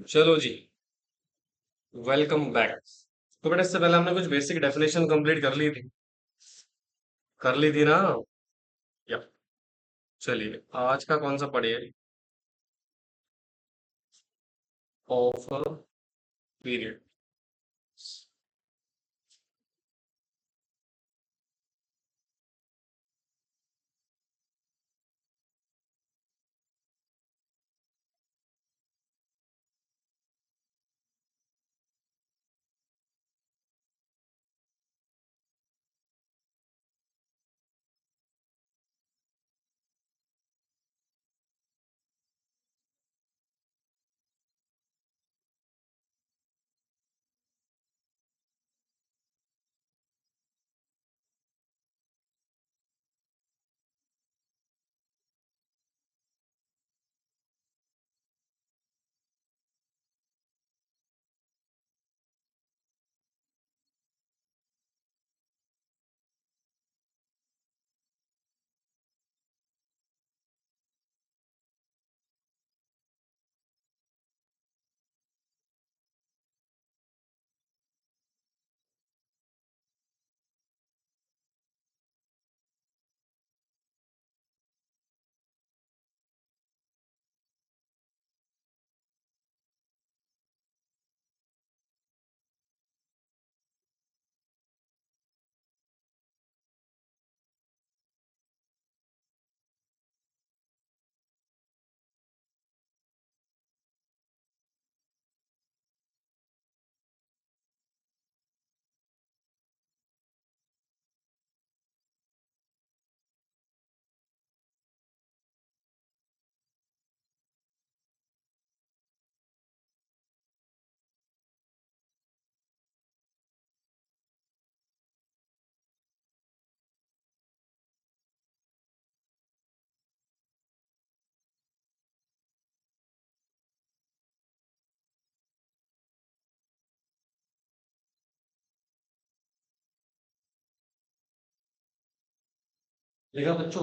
चलो जी। Welcome back. तो बेटा इससे पहले हमने कुछ बेसिक डेफिनेशन कंप्लीट कर ली थी। कर ली थी ना? या चलिए आज का कौन सा पढ़िए। Of period. देखा बच्चों।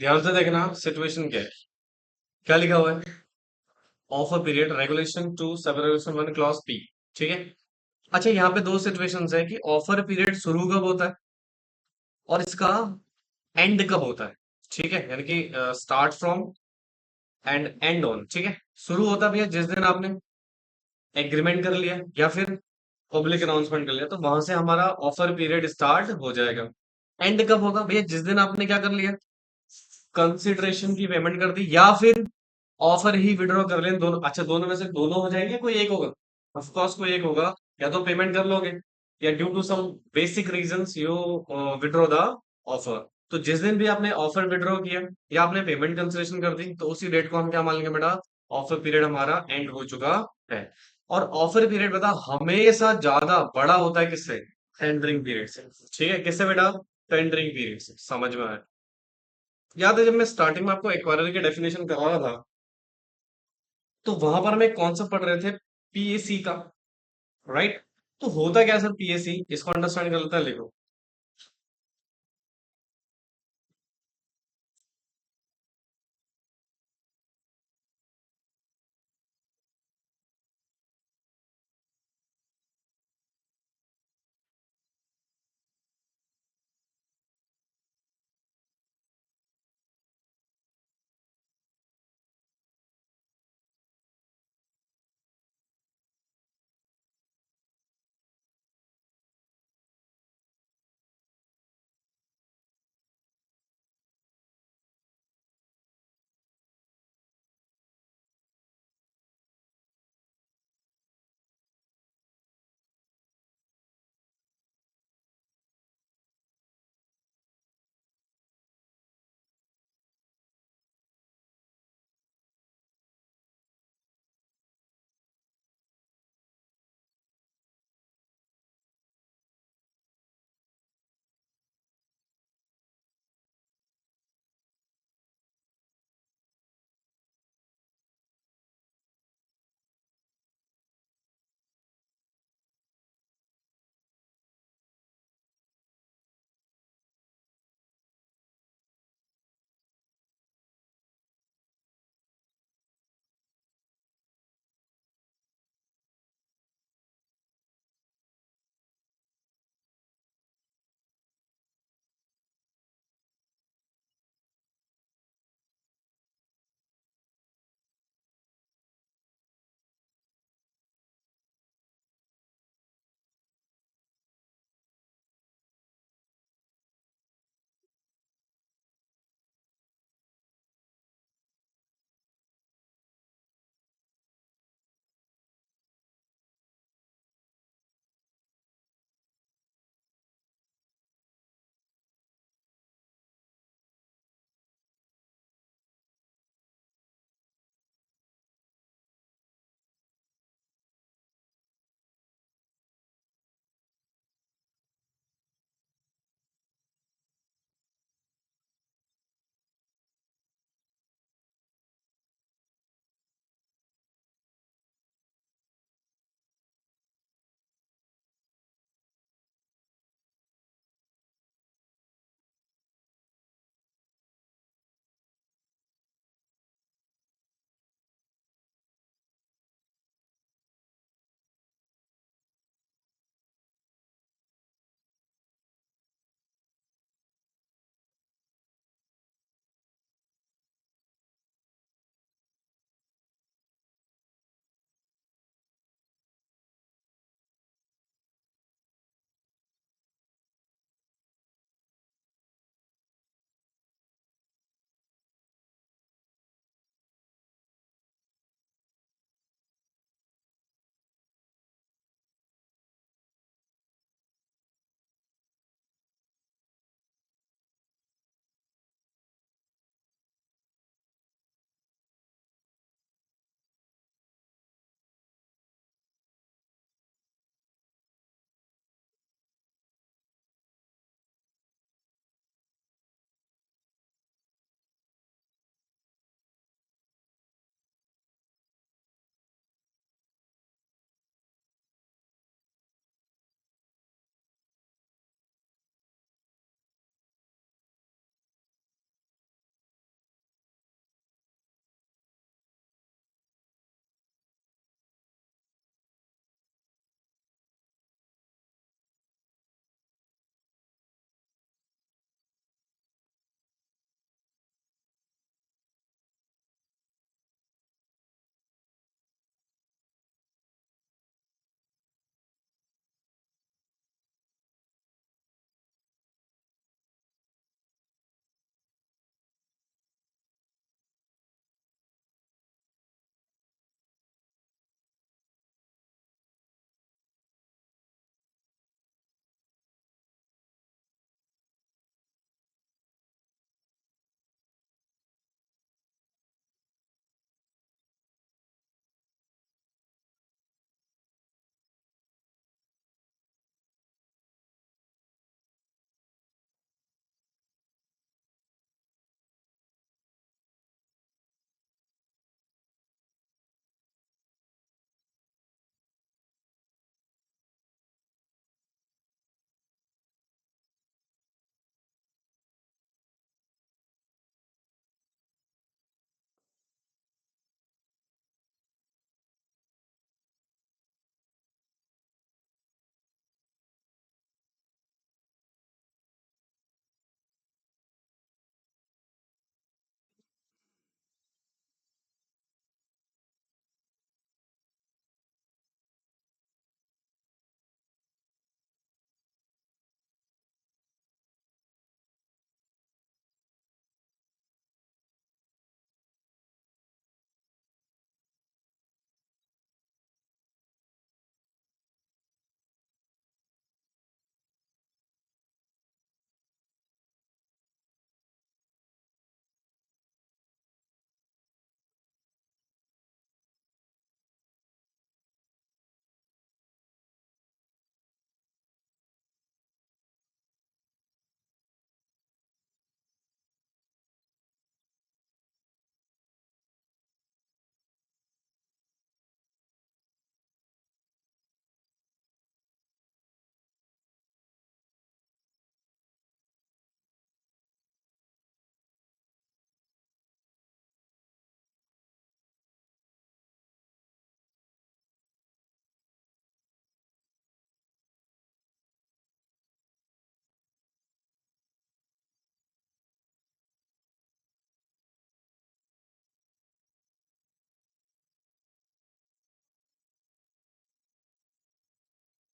ध्यान से देखना सिचुएशन क्या है। क्या लिखा हुआ है? Of a period regulation two sub regulation one clause p. ठीक है। अच्छा यहाँ पे दो सिचुएशंस है कि ऑफर पीरियड शुरू कब होता है और इसका एंड कब होता है। ठीक है, यानी कि start from and and on. ठीक है। शुरू होता है भैया जिस दिन आपने एग्रीमेंट कर लिया या फिर पब्लिक अनाउंसमेंट कर लिया, तो वहां से हमारा ऑफर पीरियड स्टार्ट हो जाएगा। एंड कब होगा भैया? जिस दिन आपने क्या कर लिया, कंसिडरेशन की पेमेंट कर दी या फिर ऑफर ही विड्रॉ कर लें। दोनों, अच्छा दोनों में से दोनों हो जाएंगे, कोई एक होगा? ऑफ कोर्स कोई एक होगा। या तो पेमेंट कर लोगे या due to some basic reasons you withdraw the offer. तो जिस दिन भी आपने ऑफर विड्रॉ किया या आपने पेमेंट कंसिडरेशन कर दी, तो उसी डेट को हम क्या मान लेंगे बेटा? ऑफर पीरियड हमारा एंड हो चुका है। और ऑफर पीरियड बता हमेशा ज्यादा बड़ा होता है किससे? टेंडरिंग पीरियड से। ठीक है, किससे बेटा? टेंडरिंग पीरियड से। समझ में आया? याद है जब मैं स्टार्टिंग में आपको एक्वायरर की डेफिनेशन कर रहा था, तो वहां पर हम एक कॉन्सेप्ट पढ़ रहे थे, पीएसी का। राइट। तो होता क्या है सर पीएसी, इसको अंडरस्टैंड कर लेते हैं, लिखो।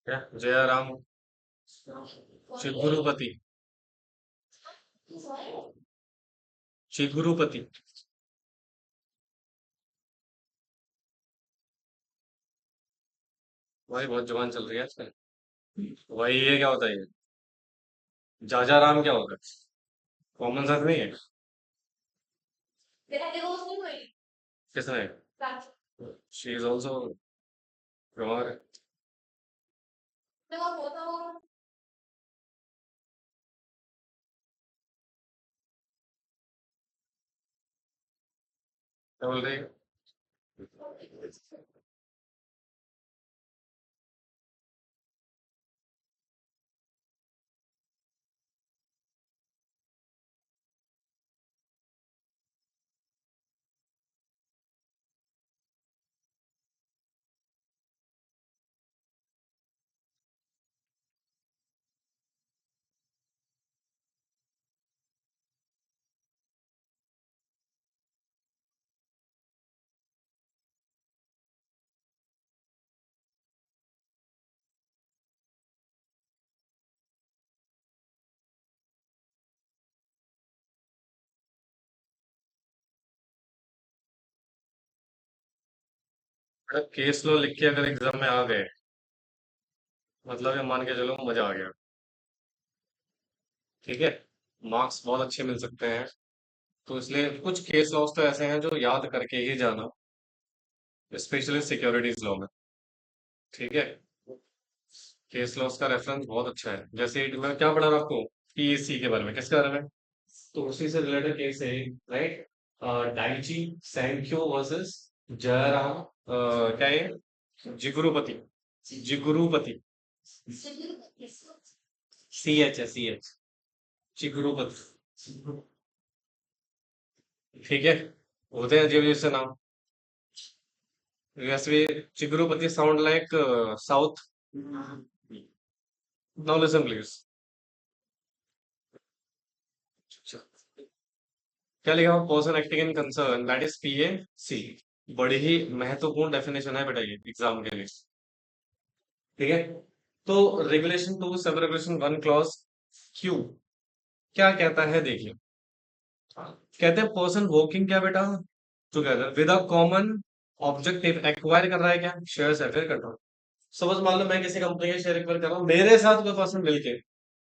क्या जयराम चिगुरुपति चिगुरुपति। भाई बहुत जुबान चल रही है आजकल। भाई ये क्या होता है ये? जाजा राम क्या होता है? कॉमन सेंस नहीं है? किसने? She is also Kumar. क्या बोल रही है? केस लो लिख के अगर एग्जाम में आ गए, मतलब ये मान के चलो मजा आ गया। ठीक है, मार्क्स बहुत अच्छे मिल सकते हैं। तो इसलिए कुछ केस लॉस तो ऐसे हैं जो याद करके ही जाना, स्पेशली सिक्योरिटीज लॉ में। ठीक है, केस लॉस का रेफरेंस बहुत अच्छा है। जैसे मैं क्या पढ़ा रहा आपको, पीएससी के बारे में, किसके बारे में? तो उसी से रिलेटेड केस है, राइट। डाइची सैंक्यो वर्सेस जयराम, क्या है, जिगुरुपति। जिगुरुपति, सी एच चिगुरुपति। ठीक है, होते हैं अजीब अजीब से नाम। वैसे भी Chigurupati sound like south. Now listen please. क्या लिखा हुआ? Person acting in concern that is PAC. बड़ी ही महत्वपूर्ण डेफिनेशन है बेटा ये एग्जाम के लिए। ठीक है, तो regulation two sub regulation one clause q क्या कहता है देखिए। कहते हैं पर्सन वर्किंग क्या बेटा, together with a common objective acquire कर रहा है क्या, शेयर्स है फिर कंट्रोल। सपोज मान लो मैं किसी कंपनी के शेयर एक्वायर कर रहा हूँ, मेरे साथ कोई पर्सन मिलके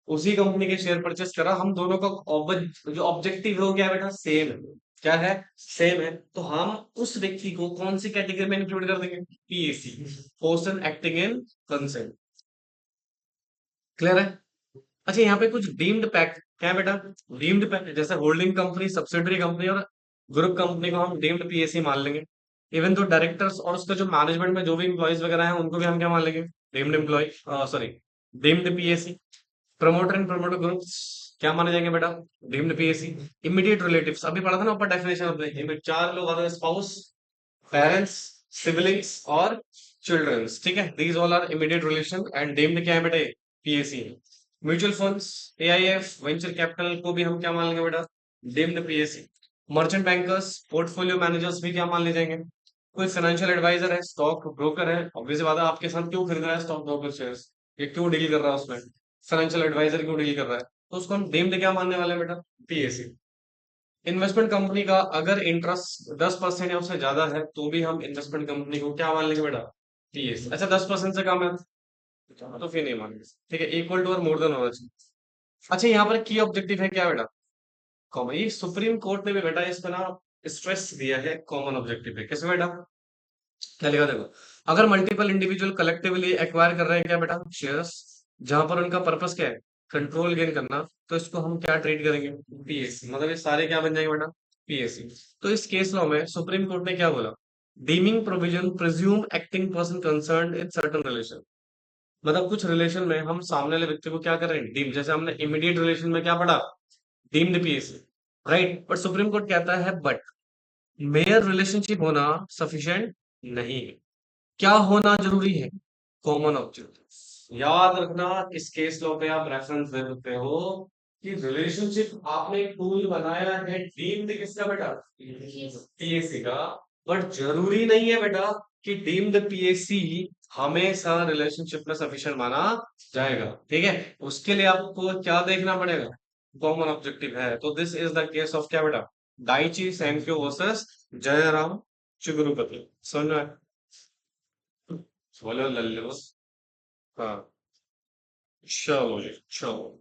उसी कंपनी के शेयर परचेस करा, हम दोनों का जो ऑब्जेक्टिव हो गया बेटा सेम है। क्या है? सेम है। तो हम उस व्यक्ति को कौन सी कैटेगरी में इंक्लूड कर देंगे? पीएसी, पर्सन एक्टिंग इन कंसेंट। क्लियर है? अच्छा, यहाँ पे कुछ डीम्ड पैक क्या है बेटा? डीम्ड पैक जैसे होल्डिंग कंपनी, सब्सिडरी कंपनी और ग्रुप कंपनी को हम डीम्ड पीएससी मान लेंगे। इवन तो डायरेक्टर्स और उसका जो मैनेजमेंट में जो भी एम्प्लॉयज वगैरह हैं उनको भी हम क्या मान लेंगे? Deemed employ, sorry, deemed PSC. Promoter and promoter groups क्या माने जाएंगे बेटा? Deemed PSC. इमीडिएट रिलेटिव्स अभी पढ़ा था ना ऊपर डेफिनेशन अपने, चार लोग आते हैं, स्पाउस, पेरेंट्स, सिबलिंग्स और चिल्ड्रंस। ठीक है, these all are immediate relation and deemed क्या है बेटे? PSC. Mutual funds, AIF, venture capital को भी हम क्या मान लेंगे बेटा? Deemed PSC. Merchant bankers, portfolio managers भी क्या मान ले जाएंगे? कोई फाइनेंशियल एडवाइजर है, स्टॉक ब्रोकर है, ऑब्वियस बात है, आपके साथ क्यों खरीद रहा है स्टॉक ब्रोकर शेयर्स, ये क्यों डील कर रहा है उसमें, फाइनेंशियल एडवाइजर क्यों डील कर रहा है, तो उसको हम डीम्ड क्या मानने वाले हैं बेटा? पीएससी। इन्वेस्टमेंट कंपनी का अगर इंटरेस्ट 10% या उससे ज्यादा है तो भी हम इन्वेस्टमेंट कंपनी को क्या मान लेंगे बेटा? पीएससी। अच्छा, 10% से कम है तो फिर नहीं मानेंगे। ठीक है, इक्वल टू और मोर देन होना चाहिए। अच्छा, यहाँ पर की ऑब्जेक्टिव है क्या बेटा? कॉमन। ये सुप्रीम कोर्ट ने भी बेटा इस पर ना स्ट्रेस दिया है, कॉमन ऑब्जेक्टिव है। कैसे बेटा? क्या लिखा देखो, अगर मल्टीपल इंडिविजुअल कलेक्टिवली एक्वायर कर रहे हैं क्या बेटा, शेयर्स, जहां पर उनका पर्पस क्या है? कंट्रोल गेन करना, तो इसको हम क्या ट्रीट करेंगे? पीएससी। मतलब ये सारे क्या बन जाएंगे बेटा? पीएससी। तो इस केस लॉ में सुप्रीम कोर्ट ने क्या बोला? Dimming provision presume acting person concern in certain relation. मतलब कुछ रिलेशन में हम सामने वाले व्यक्ति को क्या कर रहे हैं? डीम। जैसे हमने इमीडिएट रिलेशन में क्या पढ़ा? Deemed PSC, right. But supreme court कहता है बट मेयर रिलेशनशिप होना सफिशिएंट नहीं है। क्या होना जरूरी है? Common objective. याद रखना, इस केस लॉ पे आप रेफरेंस दे सकते हो कि रिलेशनशिप आपने एक टूल बनाया है, डीम्ड किसका बेटा? पीएससी का। बट जरूरी नहीं है बेटा कि डीम्ड पीएससी हमेशा रिलेशनशिप में सफिशिएंट माना जाएगा। ठीक है, उसके लिए आपको क्या देखना पड़ेगा, कॉमन ऑब्जेक्टिव है। तो this is the case of क्या बेटा, दाइची सैनक्यो वर्सेस जयराम चिगुरुपति। समझ में आया? बोलो लल्लू। हाँ, चलो जी चलो।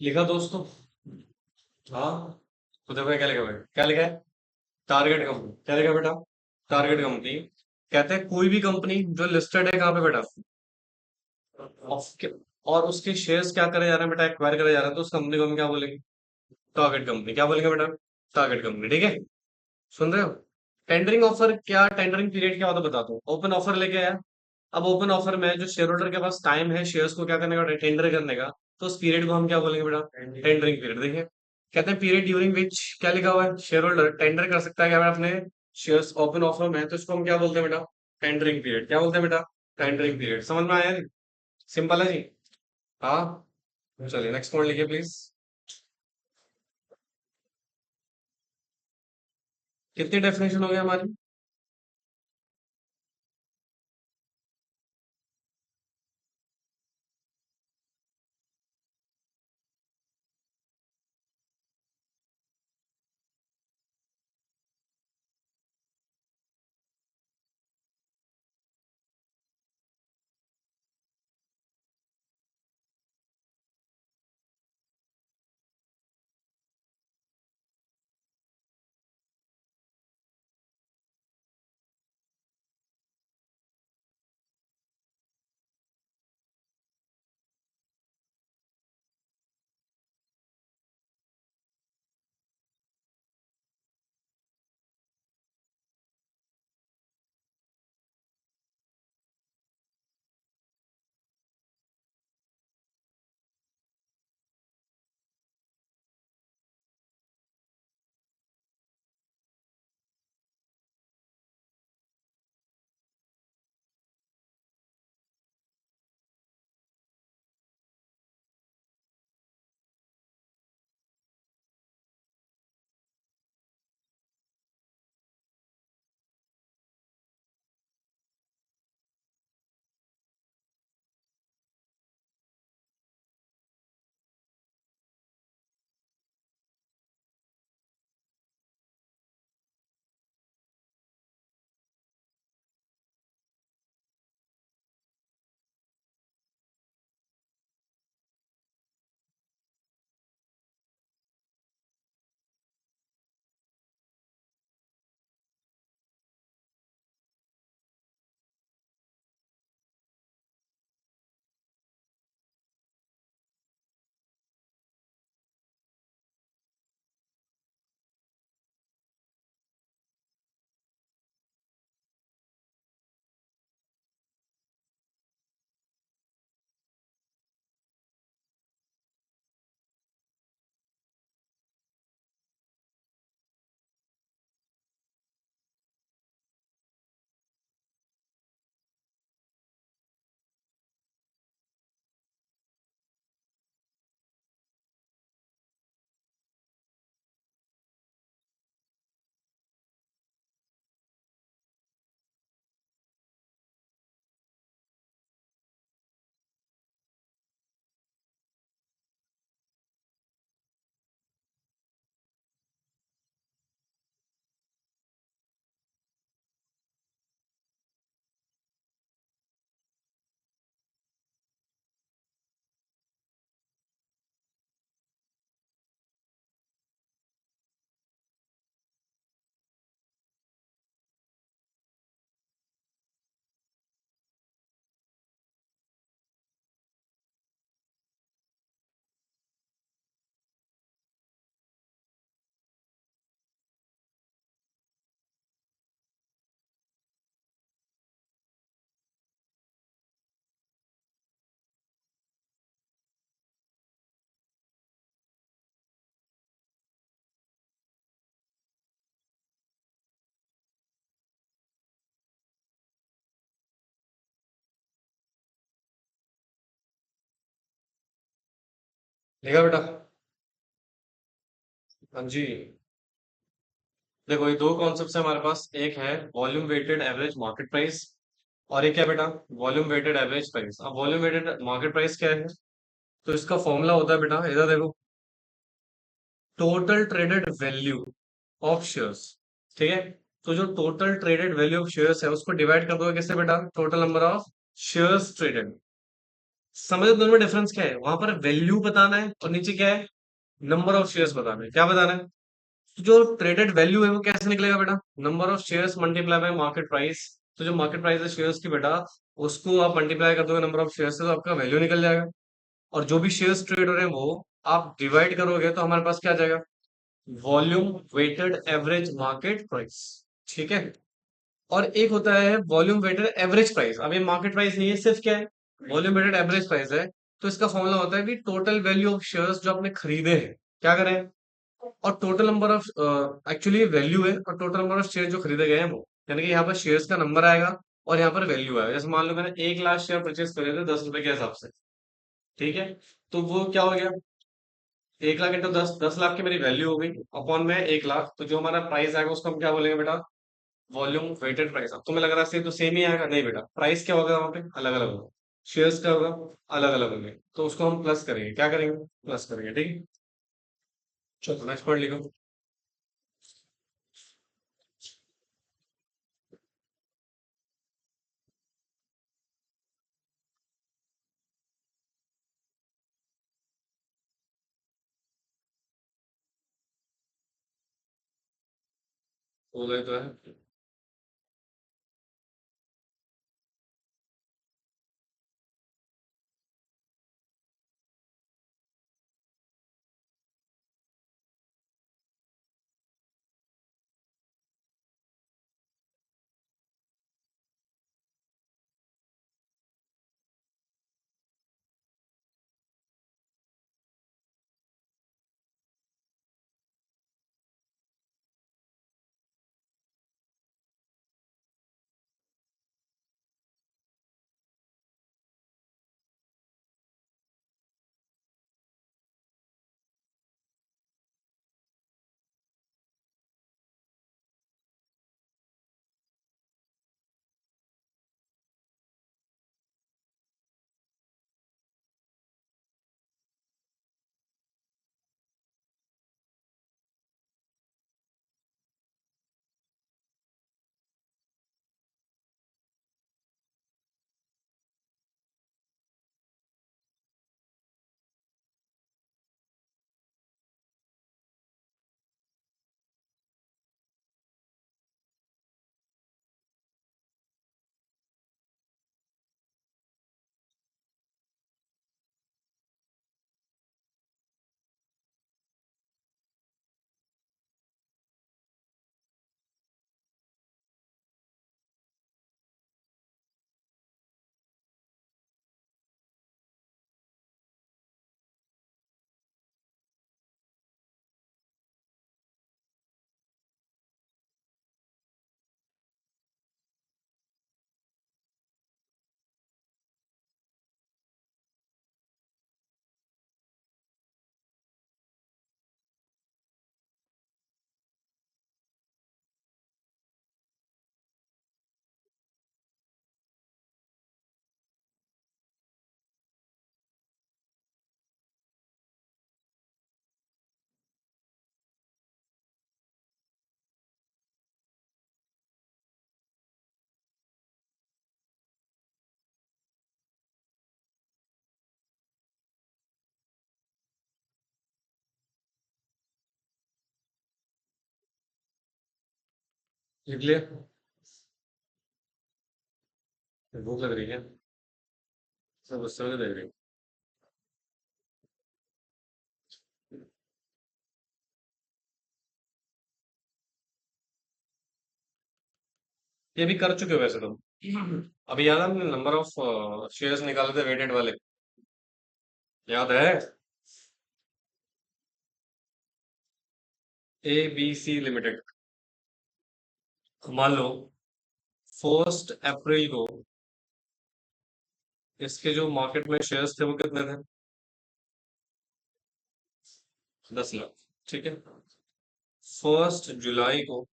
लिखा दोस्तों? हाँ, तो देखो ये क्या लिखा हुआ है, क्या लिखा है, टारगेट कंपनी। क्या लिखा है बेटा, टारगेट कंपनी। कहते हैं कोई भी कंपनी जो लिस्टेड है कहाँ पे बेटा, और उसके शेयर्स क्या करे जा रहे हैं बेटा, एक्वायर करे जा रहे हैं, तो उस कंपनी को हम क्या बोलेंगे, टारगेट कंपनी। क्या बोलेंगे बेटा, टारगेट कंपनी। ठीक है, सुन रहे हो? टेंडरिंग ऑफर क्या, टेंडरिंग पीरियड क्या होता है बताता हूँ। ओपन ऑफर लेके आया, अब ओपन ऑफर में जो शेयर होल्डर के पास टाइम है शेयर्स को क्या करने का, टेंडर करने का, तो उस पीरियड को हम क्या बोलेंगे बेटा, टेंडरिंग पीरियड। देखिए, कहते हैं पीरियड ड्यूरिंग विच क्या लिखा हुआ है, शेयर होल्डर टेंडर कर सकता है क्या बेटा अपने शेयर्स ओपन ऑफर में, तो इसको हम क्या बोलते हैं बेटा, टेंडरिंग पीरियड। क्या बोलते हैं बेटा, टेंडरिंग पीरियड। समझ में आया? सिंपल है जी। हाँ, चलिए नेक्स्ट पॉइंट लिखिए प्लीज। कितनी डेफिनेशन हो गई हमारी? देखा बेटा? हाँ जी। देखो ये दो कॉन्सेप्ट है हमारे पास, एक है volume weighted average market price, और एक क्या बेटा? Volume weighted average price. अब वॉल्यूम वेटेड मार्केट प्राइस क्या है? तो इसका फॉर्मूला होता है बेटा, इधर देखो, total traded value of shares. ठीक है? तो जो total traded value of shares है उसको डिवाइड कर दोगे किससे बेटा? Total number of shares traded. समझो दोनों में डिफरेंस क्या है? वहां पर वैल्यू बताना है और नीचे क्या है? नंबर ऑफ शेयर्स बताना है। क्या बताना है? तो जो ट्रेडेड वैल्यू है वो कैसे निकलेगा बेटा? Number of shares multiply by market price. तो जो मार्केट प्राइस है शेयर्स की बेटा, उसको आप मल्टीप्लाई कर दोगे नंबर ऑफ शेयर्स से, तो आपका वैल्यू निकल जाएगा। और जो भी शेयर्स ट्रेड हो रहे हैं वो आप डिवाइड करोगे तो हमारे पास क्या आ जाएगा? Volume weighted average market price. ठीक है? और एक होता है वॉल्यूम वेटेड एवरेज प्राइस। अब ये मार्केट प्राइस नहीं है, सिर्फ क्या है? वॉल्यूम वेटेड एवरेज प्राइस है। तो इसका फॉर्मूला होता है कि टोटल वैल्यू ऑफ शेयर्स जो आपने खरीदे हैं, क्या करें, और total number of, actually value है और टोटल नंबर ऑफ शेयर जो खरीदे गए हैं वो, यानी कि यहाँ पर शेयर्स का नंबर आएगा और यहाँ पर वैल्यू आएगा। जैसे मान लो मैंने 1 लाख शेयर परचेज करे थे 10 रुपए के हिसाब से। ठीक है? तो वो क्या हो गया? 1 लाख इंटू 10, 10 लाख की मेरी वैल्यू हो गई, अपॉन में 1 लाख, तो जो हमारा प्राइस आएगा उसको हम क्या बोलेंगे बेटा? Volume weighted price. अब तुम्हें लग रहा है तो सेम ही आएगा, नहीं बेटा, प्राइस क्या होगा वहां पे? अलग अलग होगा। शेयर्स क्या होगा? अलग अलग होंगे। तो उसको हम प्लस करेंगे। क्या करेंगे? प्लस करेंगे। ठीक है? चलो नेक्स्ट पॉइंट लिखो। हो गए तो है। लिख लिया? भूख लग रही है? सब गुस्से में देख रही है? ये भी कर चुके हो वैसे तुम। अभी याद है हमने नंबर ऑफ शेयर्स निकाले थे वेटेड वाले? याद है? ABC limited. मान लो 1 अप्रैल को इसके जो मार्केट में शेयर्स थे वो कितने थे? 10 लाख। ठीक है। 1 जुलाई को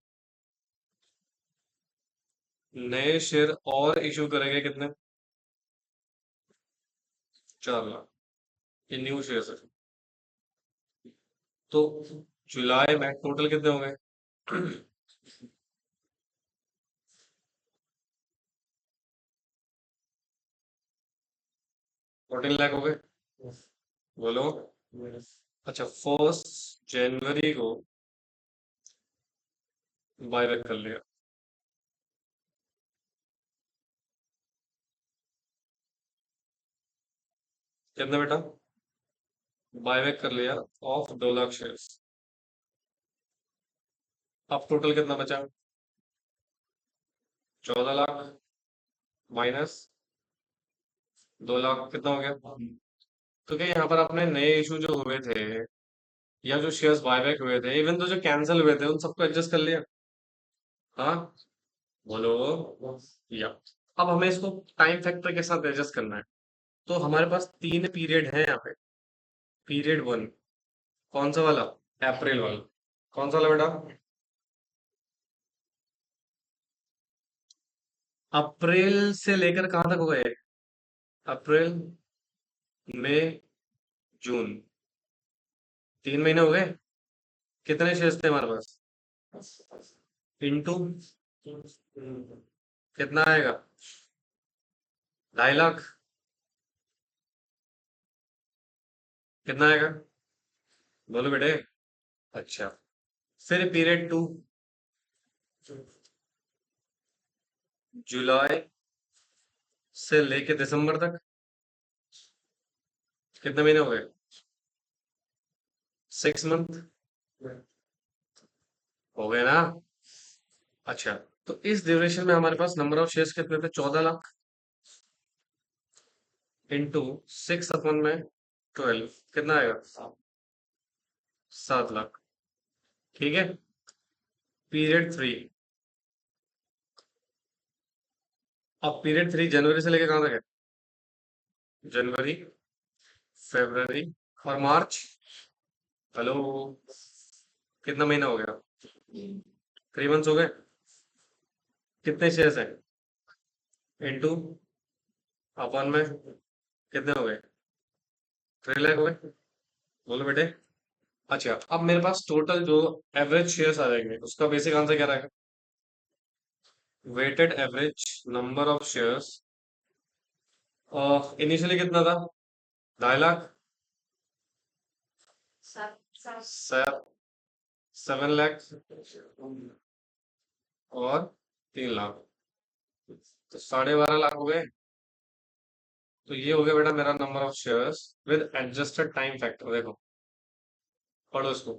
नए शेयर और इशू करेंगे कितने? 4 लाख। ये न्यू शेयर है। तो जुलाई में टोटल कितने हो गए? 14 लाख हो गए। बोलो। अच्छा, 1 जनवरी को बायबैक कर लिया। कितना बेटा? बायबैक कर लिया ऑफ 2 लाख शेयर्स। अब टोटल कितना बचा? 14 लाख माइनस 2 लाख, कितना हो गया? तो क्या यहाँ पर अपने नए इशू जो हुए थे या जो शेयर्स बायबैक हुए थे, इवन तो जो कैंसिल हुए थे, उन सबको एडजस्ट कर लिया? हाँ, बोलो। या अब हमें इसको टाइम फैक्टर के साथ एडजस्ट करना है। तो हमारे पास 3 पीरियड है यहाँ पे। पीरियड 1 कौन सा वाला? अप्रैल वाला। कौन सा वाला बेटा? अप्रैल से लेकर कहाँ तक हो गए? अप्रैल, मई, जून। 3 महीने हो गए। कितने शेयर्स थे हमारे पास? इंटू कितना आएगा? 2.5 लाख। कितना आएगा? बोलो बेटे। अच्छा, फिर पीरियड 2, जुलाई से लेके दिसंबर तक। कितने महीने हो गए? 6 मंथ हो गए ना? अच्छा, तो इस ड्यूरेशन में हमारे पास नंबर ऑफ शेयर्स कितने थे? 14 लाख इंटू 6/12, कितना आएगा? 7 लाख। ठीक है। पीरियड 3। अब पीरियड 3 जनवरी से लेके कहाँ तक है? जनवरी, फरवरी और मार्च। हेलो, कितना महीना हो गया? 3 मंथ्स हो गए। कितने शेयर्स हैं? इंटू अपन में कितने हो गए? 3 लाख हो गए। बोलो बेटे। अच्छा, अब मेरे पास टोटल जो एवरेज शेयर्स आ जाएंगे उसका बेसिक आंसर क्या रहेगा? Weighted average number of shares initially कितना था? 2.5 लाख। 7 लाख और 3 लाख, तो 12.5 लाख हो गए। तो ये हो गया बेटा मेरा number of shares with adjusted time factor. देखो, पढ़ो इसको।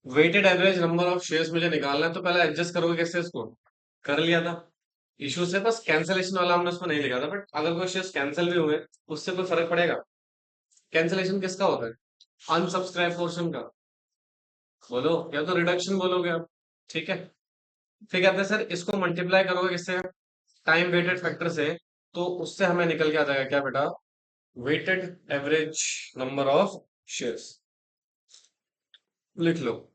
Weighted average number of shares मुझे निकालना है, तो पहले एडजस्ट करोगे कैसे इसको? कर लिया था। इशू से बस कैंसिलेशन वाला हमने उसमें नहीं लिखा था, बट अगर कोई शेयर्स कैंसिल भी हुए उससे कोई फर्क पड़ेगा? कैंसिलेशन किसका होता है? अनसब्सक्राइब पोर्शन का। बोलो, या तो रिडक्शन बोलोगे आप। ठीक है। फिर कहते हैं सर इसको मल्टीप्लाई करोगे किससे? टाइम वेटेड फैक्टर से। तो उससे हमें निकल के आ जाएगा क्या बेटा? Weighted average number of shares. लिख लो।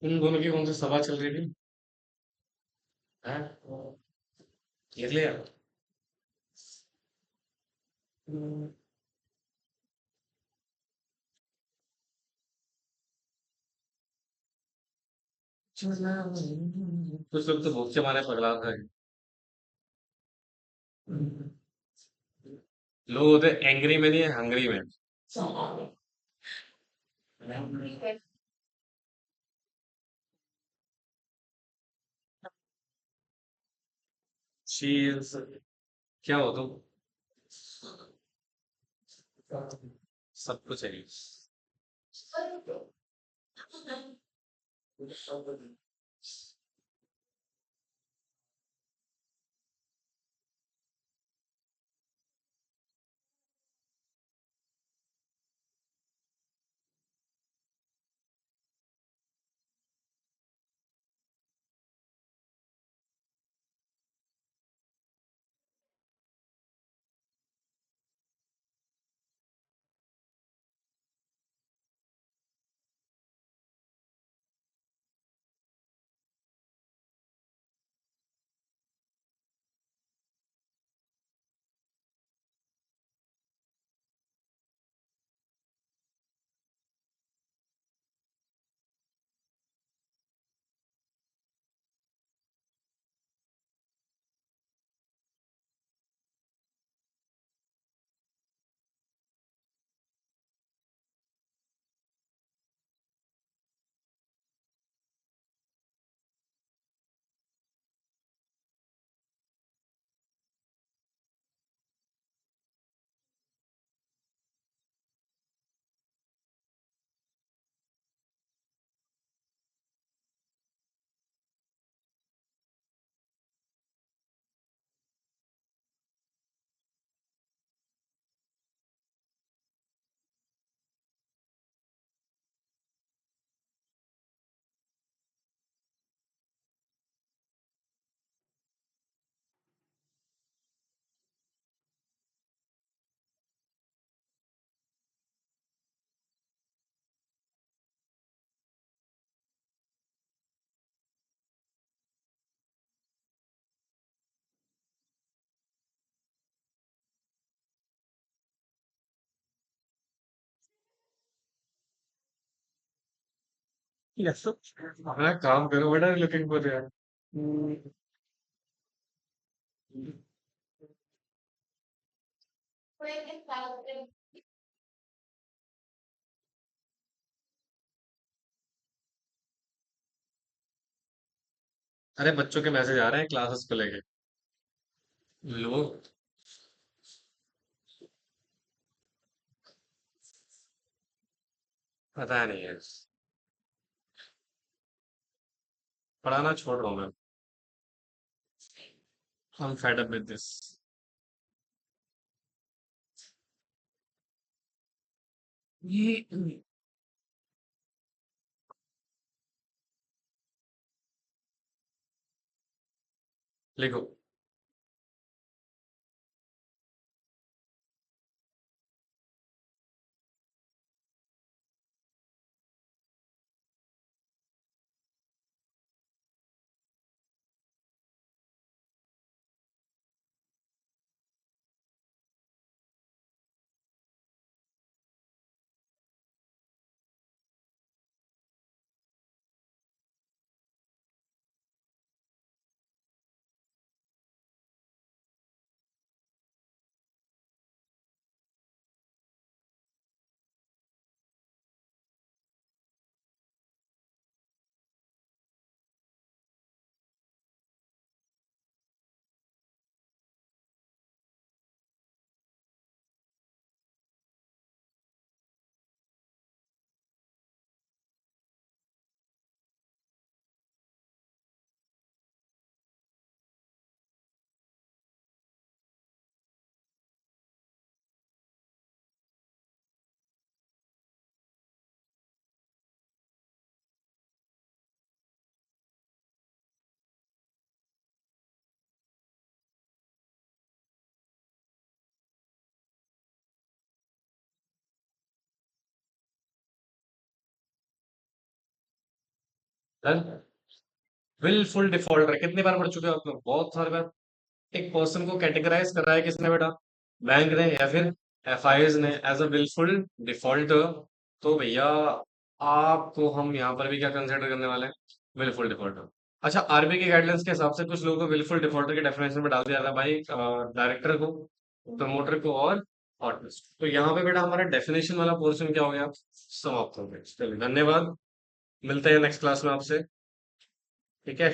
इन दोनों की कौन सी सभा चल रही थी? हैं? देख लिया? कुछ लोग तो भूख के मारे पगला था। लोग होते एंग्री में नहीं, हंगरी में। चीज। क्या हो तुम? सब कुछ है। यस। अपना काम करो, व्हाट आर लुकिंग फॉर यार? अरे बच्चों के मैसेज आ रहे हैं क्लासेस को लेके। लोग। पता नहीं है। पढ़ाना छोड़ रहा हूँ मैं। I'm fed up with this. ये लिखो। डन। विलफुल डिफॉल्टर कितनी बार पढ़ चुके हो आप लोग? बहुत सारे बार। एक पर्सन को कैटेगराइज करा है किसने बेटा? बैंक ने या फिर एफआईज ने एज अ विलफुल डिफॉल्टर। तो भैया आपको हम यहाँ पर भी क्या कंसिडर करने वाले हैं? Wilful defaulter. अच्छा, आरबीआई की गाइडलाइंस के हिसाब से कुछ लोगों को विलफुल डिफॉल्टर के डेफिनेशन में डाल दिया था भाई, डायरेक्टर को, प्रमोटर को और ऑर्टिस्ट। तो यहाँ पे बेटा हमारा डेफिनेशन वाला पोर्शन क्या हो गया? समाप्त हो गया। चलिए धन्यवाद, मिलते हैं नेक्स्ट क्लास में आपसे। ठीक है।